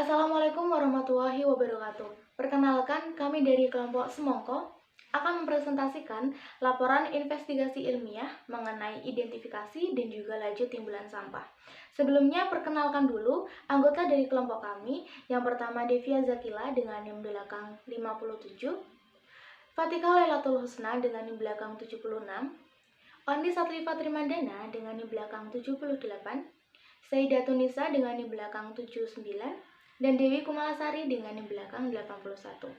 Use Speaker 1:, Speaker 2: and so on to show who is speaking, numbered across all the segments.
Speaker 1: Assalamualaikum warahmatullahi wabarakatuh. Perkenalkan, kami dari kelompok Semongko akan mempresentasikan laporan investigasi ilmiah mengenai identifikasi dan juga laju timbulan sampah. Sebelumnya, perkenalkan dulu anggota dari kelompok kami. Yang pertama Devia Zakila dengan NIM belakang 57, Fatika Lailatul Husna dengan NIM belakang 76, Ondi Satlifa Trimandana dengan NIM belakang 78, Sayyidatun Nisa dengan NIM belakang 79, dan Dewi Kumalasari dengan NIM belakang 81.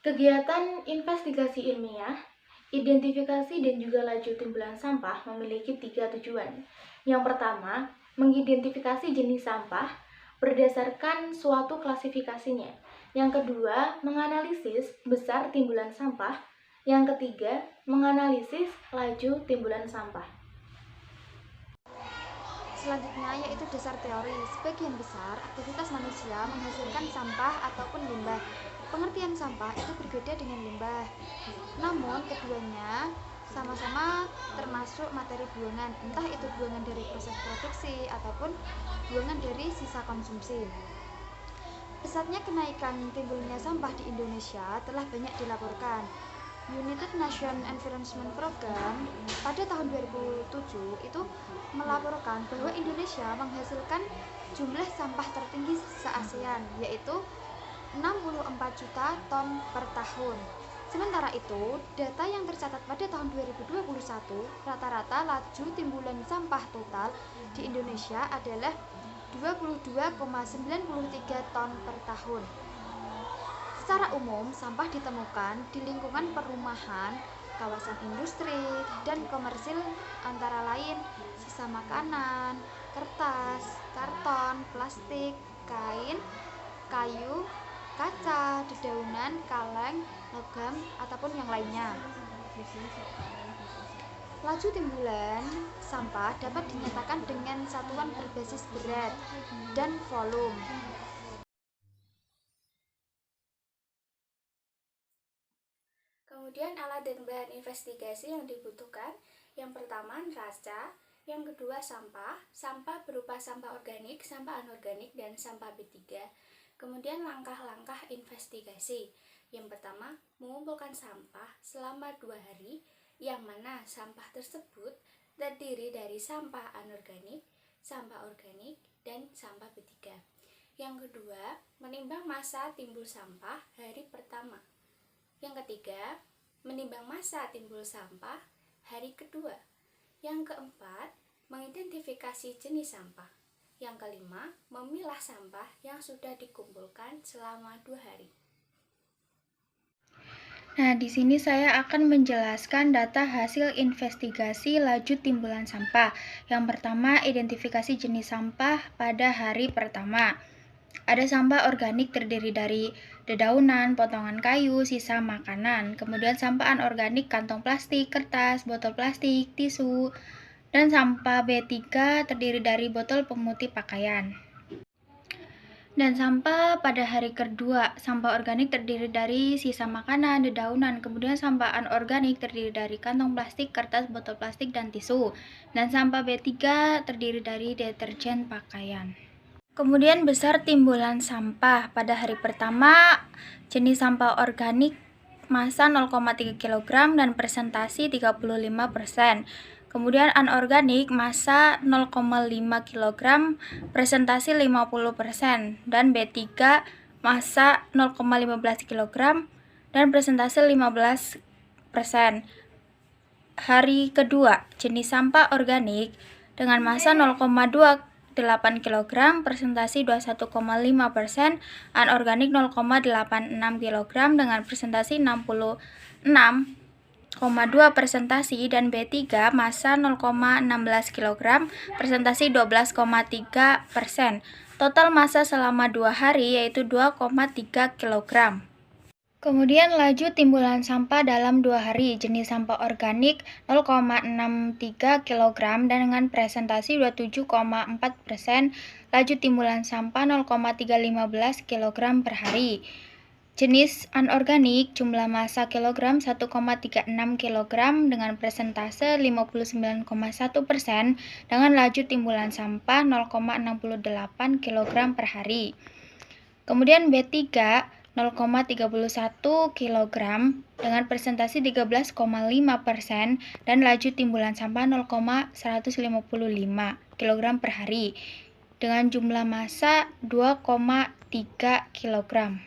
Speaker 1: Kegiatan investigasi ilmiah, identifikasi dan juga laju timbulan sampah memiliki 3 tujuan. Yang pertama, mengidentifikasi jenis sampah berdasarkan suatu klasifikasinya. Yang kedua, menganalisis besar timbulan sampah. Yang ketiga, menganalisis laju timbulan sampah.
Speaker 2: Selanjutnya yaitu dasar teori. Sebagian besar aktivitas manusia menghasilkan sampah ataupun limbah. Pengertian sampah itu berbeda dengan limbah. Namun keduanya sama-sama termasuk materi buangan, entah itu buangan dari proses produksi ataupun buangan dari sisa konsumsi. Pesatnya kenaikan timbulnya sampah di Indonesia telah banyak dilaporkan. United Nations Environment Program pada tahun 2007 itu melaporkan bahwa Indonesia menghasilkan jumlah sampah tertinggi se-ASEAN, yaitu 64 juta ton per tahun. Sementara itu, data yang tercatat pada tahun 2021, rata-rata laju timbulan sampah total di Indonesia adalah 22,93 ton per tahun. Secara umum, sampah ditemukan di lingkungan perumahan, kawasan industri, dan komersil antara lain sisa makanan, kertas, karton, plastik, kain, kayu, kaca, dedaunan, kaleng, logam, ataupun yang lainnya. Laju timbulan sampah dapat dinyatakan dengan satuan berbasis berat dan volume.
Speaker 3: Kemudian alat dan bahan investigasi yang dibutuhkan, yang pertama neraca, yang kedua sampah berupa sampah organik, sampah anorganik, dan sampah B3. Kemudian langkah-langkah investigasi. Yang pertama, mengumpulkan sampah selama 2 hari, yang mana sampah tersebut terdiri dari sampah anorganik, sampah organik, dan sampah B3. Yang kedua, menimbang massa timbul sampah hari pertama. Yang ketiga, menimbang massa timbul sampah hari kedua. Yang keempat, mengidentifikasi jenis sampah. Yang kelima, memilah sampah yang sudah dikumpulkan selama 2 hari.
Speaker 4: Nah, di sini saya akan menjelaskan data hasil investigasi laju timbulan sampah. Yang pertama, identifikasi jenis sampah pada hari pertama. Ada sampah organik terdiri dari dedaunan, potongan kayu, sisa makanan. Kemudian sampah anorganik, kantong plastik, kertas, botol plastik, tisu. Dan sampah B3 terdiri dari botol pemutih pakaian. Dan sampah pada hari kedua, sampah organik terdiri dari sisa makanan, dedaunan. Kemudian sampah anorganik terdiri dari kantong plastik, kertas, botol plastik, dan tisu. Dan sampah B3 terdiri dari deterjen pakaian. Kemudian besar timbulan sampah pada hari pertama, jenis sampah organik massa 0,3 kg dan presentasi 35%. Kemudian anorganik massa 0,5 kg, presentasi 50%, dan B3 massa 0,15 kg dan presentasi 15%. Hari kedua, jenis sampah organik dengan massa 0,28 kg, presentasi 21,5%, anorganik 0,86 kg dengan presentasi 66,2 presentasi, dan B3 massa 0,16 kg, presentasi 12,3%. Total massa selama 2 hari yaitu 2,3 kg. Kemudian laju timbulan sampah dalam 2 hari, jenis sampah organik 0,63 kg dan dengan presentasi 27,4%, laju timbulan sampah 0,315 kg per hari. Jenis anorganik jumlah massa kilogram 1,36 kg dengan persentase 59,1% dengan laju timbulan sampah 0,68 kg per hari. Kemudian B3 0,31 kg dengan persentase 13,5% dan laju timbulan sampah 0,155 kg per hari dengan jumlah massa 2,3 kg.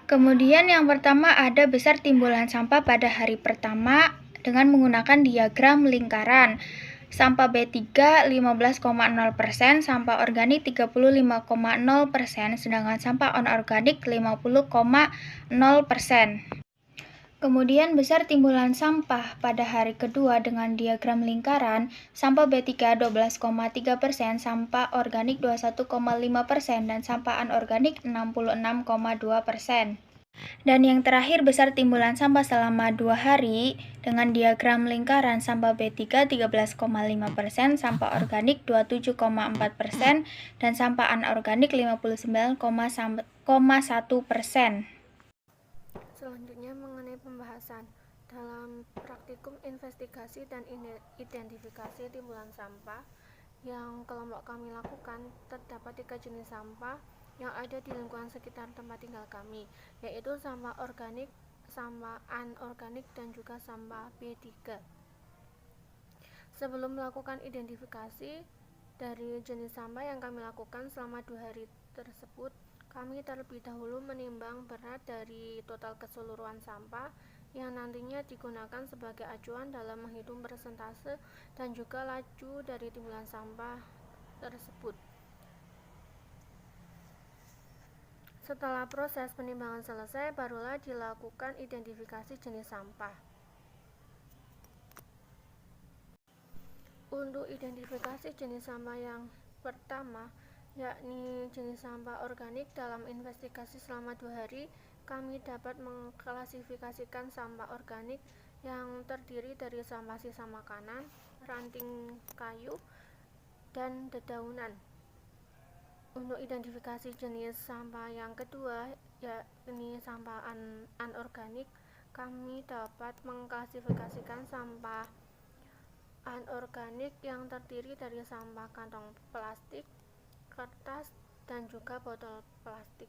Speaker 4: Kemudian yang pertama ada besar timbulan sampah pada hari pertama dengan menggunakan diagram lingkaran. Sampah B3 15,0%, sampah organik 35,0%, sedangkan sampah anorganik 50,0%. Kemudian besar timbulan sampah pada hari kedua dengan diagram lingkaran, sampah B3 12,3%, sampah organik 21,5%, dan sampah anorganik 66,2%. Dan yang terakhir besar timbulan sampah selama 2 hari dengan diagram lingkaran, sampah B3 13,5%, sampah organik 27,4%, dan sampah anorganik 59,1%.
Speaker 5: Selanjutnya mengenai pembahasan dalam praktikum investigasi dan identifikasi timbulan sampah yang kelompok kami lakukan, terdapat 3 jenis sampah yang ada di lingkungan sekitar tempat tinggal kami, yaitu sampah organik, sampah anorganik, dan juga sampah B3. Sebelum melakukan identifikasi dari jenis sampah yang kami lakukan selama 2 hari tersebut, kami terlebih dahulu menimbang berat dari total keseluruhan sampah yang nantinya digunakan sebagai acuan dalam menghitung persentase dan juga laju dari timbulan sampah tersebut. Setelah proses penimbangan selesai, barulah dilakukan identifikasi jenis sampah. Untuk identifikasi jenis sampah yang pertama, yakni jenis sampah organik, dalam investigasi selama 2 hari, kami dapat mengklasifikasikan sampah organik yang terdiri dari sampah sisa makanan, ranting kayu, dan dedaunan. Untuk identifikasi jenis sampah yang kedua, yakni sampah anorganik, kami dapat mengklasifikasikan sampah anorganik yang terdiri dari sampah kantong plastik, kertas, dan juga botol plastik.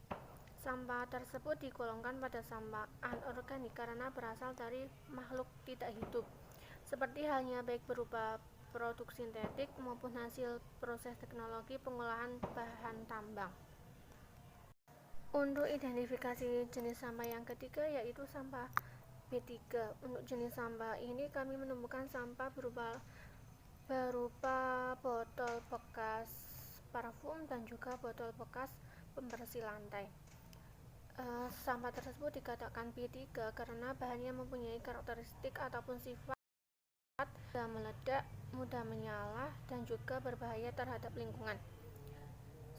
Speaker 5: Sampah tersebut digolongkan pada sampah anorganik karena berasal dari makhluk tidak hidup, seperti halnya baik berupa produk sintetik maupun hasil proses teknologi pengolahan bahan tambang. Untuk identifikasi jenis sampah yang ketiga, yaitu sampah B3. Untuk jenis sampah ini kami menemukan sampah berupa botol bekas parfum dan juga botol bekas pembersih lantai. Sampah tersebut dikatakan B3 karena bahannya mempunyai karakteristik ataupun sifat mudah meledak, mudah menyala, dan juga berbahaya terhadap lingkungan.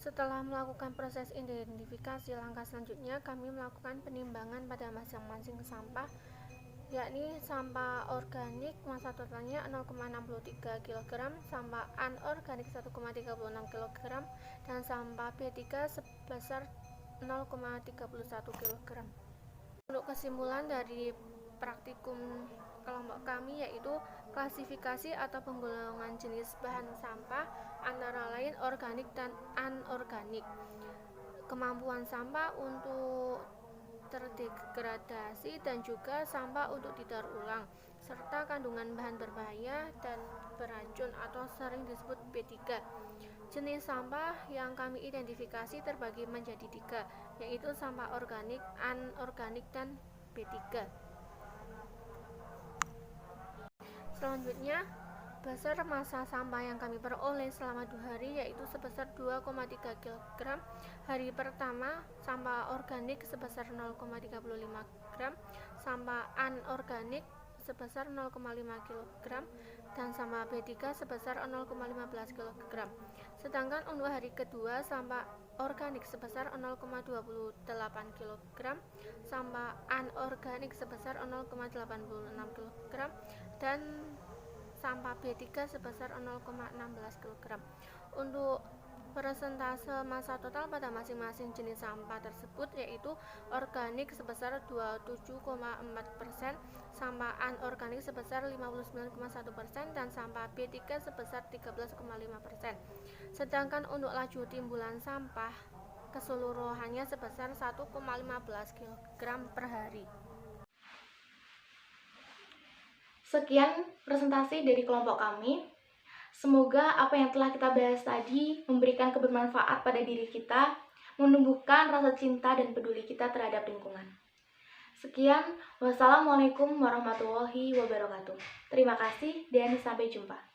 Speaker 5: Setelah melakukan proses identifikasi, langkah selanjutnya kami melakukan penimbangan pada masing-masing sampah, yakni sampah organik massa totalnya 0,63 kg, sampah anorganik 1,36 kg, dan sampah B3 sebesar 0,31 kg. Untuk kesimpulan dari praktikum kelompok kami, yaitu klasifikasi atau penggolongan jenis bahan sampah antara lain organik dan anorganik, kemampuan sampah untuk terdegradasi dan juga sampah untuk didaur ulang, serta kandungan bahan berbahaya dan beracun atau sering disebut B3. Jenis sampah yang kami identifikasi terbagi menjadi 3, yaitu sampah organik, anorganik, dan B3. Selanjutnya, besar massa sampah yang kami peroleh selama 2 hari yaitu sebesar 2,3 kg. Hari pertama, sampah organik sebesar 0,35 gram, sampah anorganik sebesar 0,5 kg, dan sampah B3 sebesar 0,15 kg. Sedangkan untuk hari kedua, sampah organik sebesar 0,28 kg, sampah anorganik sebesar 0,86 kg, dan sampah B3 sebesar 0,16 kg. Untuk Persentase massa total pada masing-masing jenis sampah tersebut yaitu organik sebesar 27,4%, sampah anorganik sebesar 59,1% dan sampah B3 sebesar 13,5%. Sedangkan untuk laju timbulan sampah keseluruhannya sebesar 1,15 kg per hari.
Speaker 1: Sekian presentasi dari kelompok kami. Semoga apa yang telah kita bahas tadi memberikan kebermanfaat pada diri kita, menumbuhkan rasa cinta dan peduli kita terhadap lingkungan. Sekian, wassalamualaikum warahmatullahi wabarakatuh. Terima kasih dan sampai jumpa.